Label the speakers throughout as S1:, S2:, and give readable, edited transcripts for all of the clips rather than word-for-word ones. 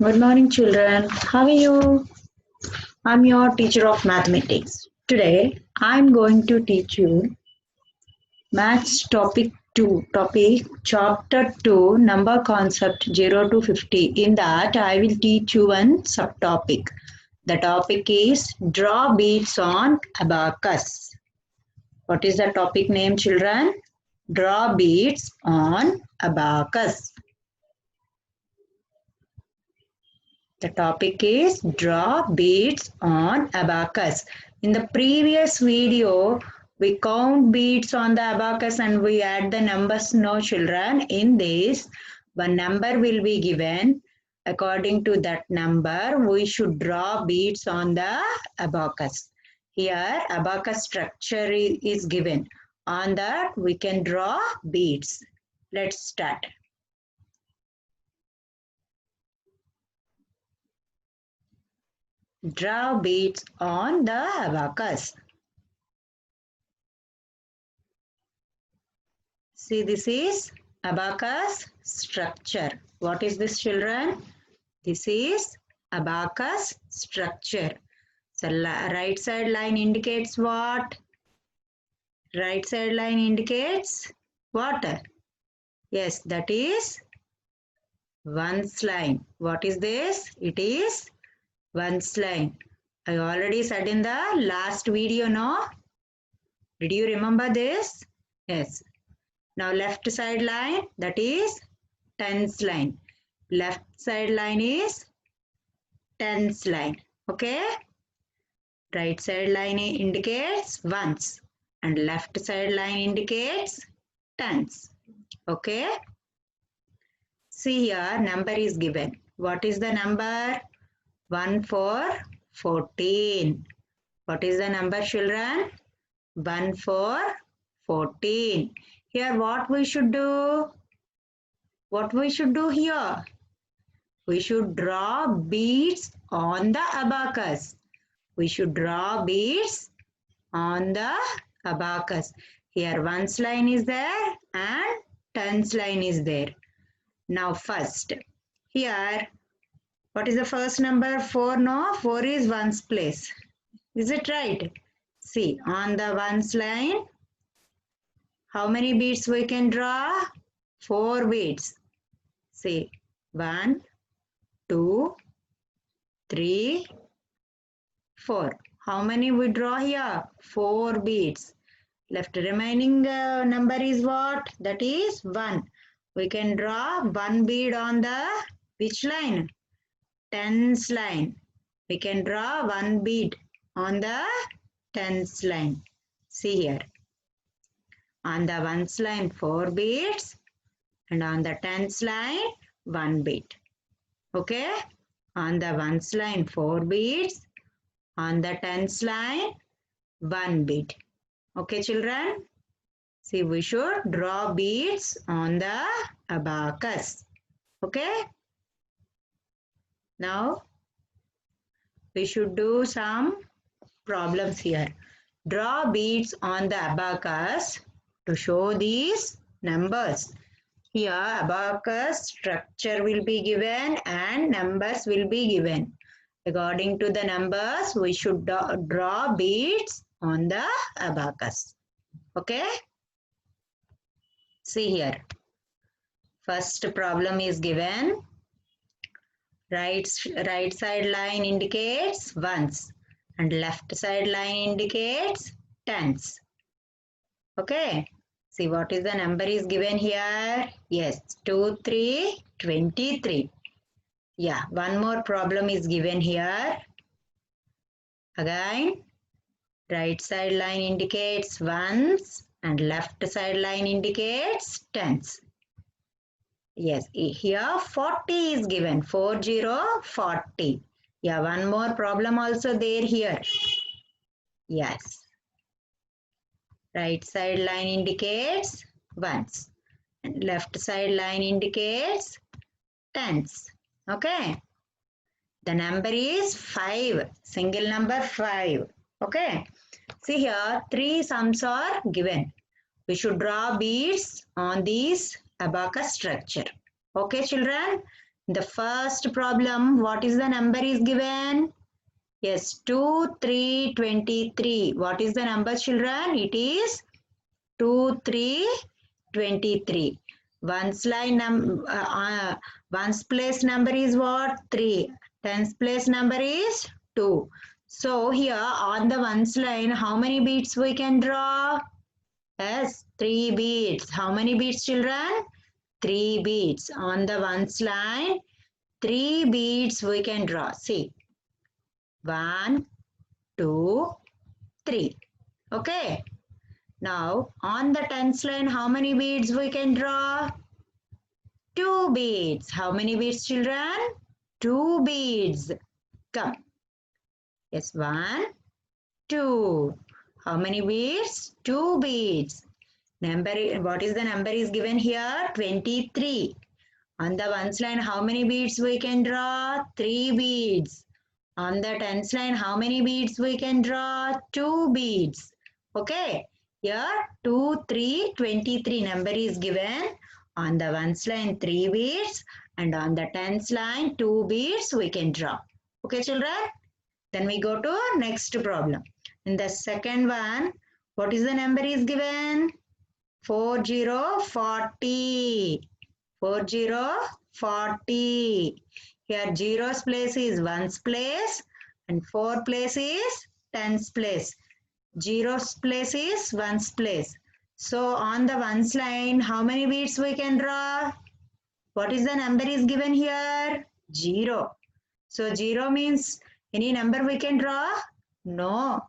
S1: Good morning, children. How are you? I'm your teacher of mathematics. Today, I'm going to teach you Maths topic 2, topic chapter 2, number concept 0 to 50. In that, I will teach you one subtopic. The topic is draw beads on abacus. What is the topic name, children? Draw beads on abacus. The topic is draw beads on abacus. In the previous video, we count beads on the abacus and we add the numbers. No, children. In this, one number will be given. According to that number, we should draw beads on the abacus. Here, abacus structure is given. On that, we can draw beads. Let's start. Draw beads on the abacus. See, this is abacus structure. What is this, children? This is abacus structure. So, right side line indicates what? Right side line indicates what? Yes, that is one's line. What is this? It is one's line. I already said in the last video, no? Did you remember this? Yes. Now left side line, that is tens line. Left side line is tens line. Okay. Right side line indicates ones and left side line indicates tens. Okay. See here, number is given. What is the number? 1 for 14. What is the number, children? 1 for 14. Here what we should do? What we should do here? We should draw beads on the abacus. We should draw beads on the abacus. Here ones line is there and tens line is there. Now first, here, what is the first number? 4, no? 4 is ones place. Is it right? See, on the ones line, how many beads we can draw? 4 beads. See, 1, 2, 3, 4. How many we draw here? 4 beads. Left remaining number is what? That is 1. We can draw 1 bead on the which line? Tens line. We can draw 1 bead on the tens line. See here. On the ones line 4 beads and on the tens line 1 bead. Okay. On the ones line 4 beads. On the tens line 1 bead. Okay, children. See, we should draw beads on the abacus. Okay. Now, we should do some problems here. Draw beads on the abacus to show these numbers. Here, abacus structure will be given and numbers will be given. According to the numbers, we should draw beads on the abacus. Okay? See here. First problem is given. Right side line indicates ones and left side line indicates tens. Okay. See what is the number is given here. Yes, 2, 3, 23. Yeah, one more problem is given here. Again, right side line indicates ones and left side line indicates tens. Yes, here 40 is given. 40, 40. Yeah, one more problem also there here. Yes. Right side line indicates ones and left side line indicates tens. Okay. The number is 5. Single number 5. Okay. See here, 3 sums are given. We should draw beads on these abacus structure. Okay, children. The first problem, what is the number is given? Yes, 2, 3, 23. What is the number, children? It is 2, 3, 23. Ones place number is what? 3. Tens place number is 2. So here on the ones line, how many beads we can draw? Yes, 3 beads. How many beads, children? 3 beads. On the ones line, 3 beads we can draw. See, 1, 2, 3. Okay. Now, on the tens line, how many beads we can draw? 2 beads. How many beads, children? 2 beads. Come. Yes, 1, 2. How many beads? 2 beads. Number, what is the number is given here? 23. On the ones line, how many beads we can draw? 3 beads. On the tens line, how many beads we can draw? 2 beads. Okay. Here 2, 3, 23 number is given. On the ones line 3 beads and on the tens line 2 beads we can draw. Okay, children? Then we go to next problem. In the second one, what is the number is given? 40, 40. 40, 40. Here zeros place is ones place and 4 place is tens place. Zeros place is ones place. So on the ones line, how many beads we can draw? What is the number is given here? 0. So 0 means any number we can draw? No.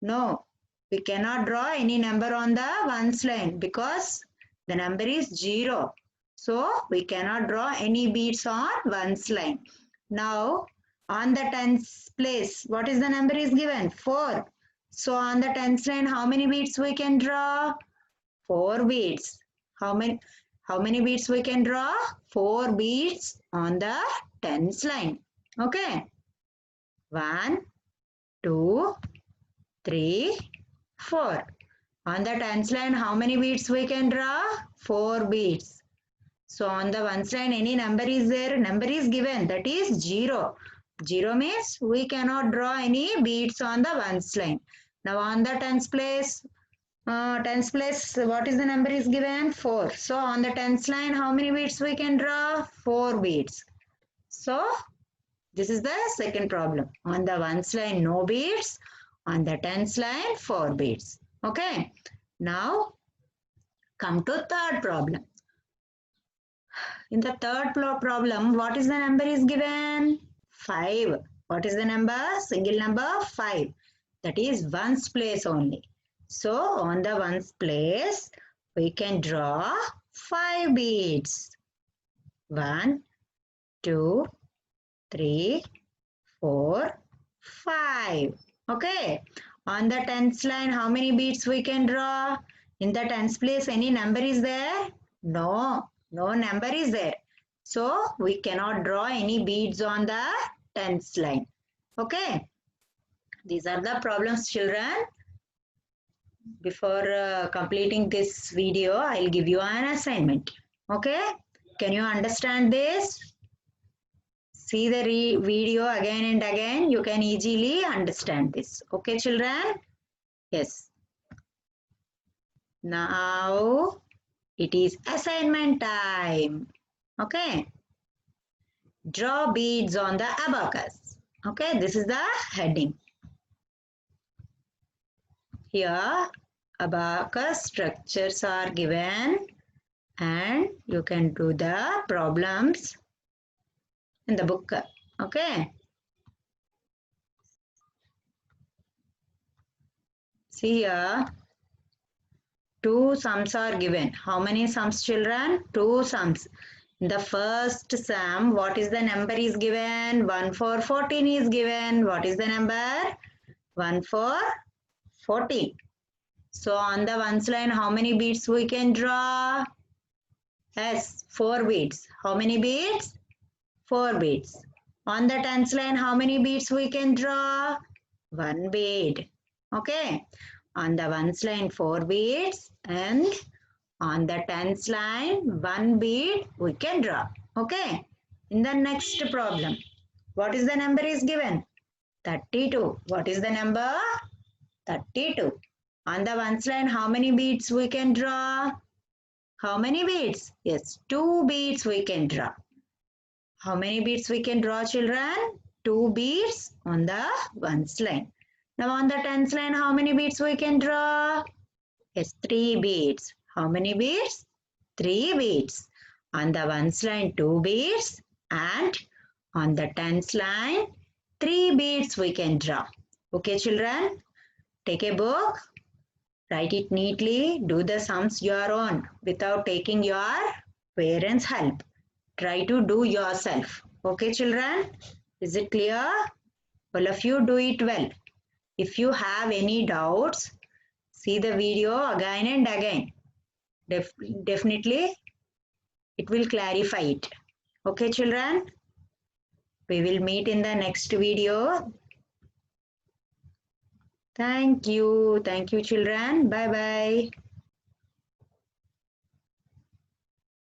S1: No. We cannot draw any number on the ones line because the number is 0. So we cannot draw any beads on ones line. Now on the tens place, what is the number is given? 4. So on the tens line, how many beads we can draw? 4 beads. How many beads we can draw? 4 beads on the tens line. Okay. 1, 2, 3, 4. On the tens line, how many beads we can draw? 4 beads. So on the ones line, any number is there? Number is given. That is 0. 0 means we cannot draw any beads on the ones line. Now on the tens place, what is the number is given? 4. So on the tens line, how many beads we can draw? 4 beads. So this is the second problem. On the ones line, no beads. On the tens line, 4 beads. Okay. Now come to third problem. In the third problem, what is the number is given? 5. What is the number? Single number 5. That is ones place only. So on the ones place, we can draw 5 beads. 1, 2, 3, 4, 5. Okay. On the tens line, how many beads we can draw? In the tens place, any number is there? No. No number is there. So we cannot draw any beads on the tens line. Okay. These are the problems, children. Before completing this video, I'll give you an assignment. Okay. Can you understand this? See the video again and again. You can easily understand this. Okay, children? Yes. Now it is assignment time. Okay. Draw beads on the abacus. Okay, this is the heading. Here, abacus structures are given and you can do the problems in the book. Okay. See here. 2 sums are given. How many sums, children? 2 sums. In the first sum, what is the number is given? 1 for 14 is given. What is the number? 1 for 14. So on the ones line, how many beads we can draw? Yes, 4 beads. How many beads? 4 beads. On the tens line, how many beads we can draw? 1 bead. Okay. On the ones line, 4 beads, and on the tens line, 1 bead we can draw. Okay. In the next problem, what is the number is given? 32. What is the number? 32. On the ones line, how many beads we can draw? How many beads? Yes, 2 beads we can draw. How many beads we can draw, children? 2 beads on the ones line. Now on the tens line, how many beads we can draw? Yes, 3 beads. How many beads? 3 beads. On the ones line, 2 beads, and on the tens line, 3 beads we can draw. Okay, children? Take a book, write it neatly, do the sums your own without taking your parents' help. Try to do yourself. Okay, children? Is it clear? All of you do it well. If you have any doubts, see the video again and again. Definitely, it will clarify it. Okay, children? We will meet in the next video. Thank you. Thank you, children. Bye-bye.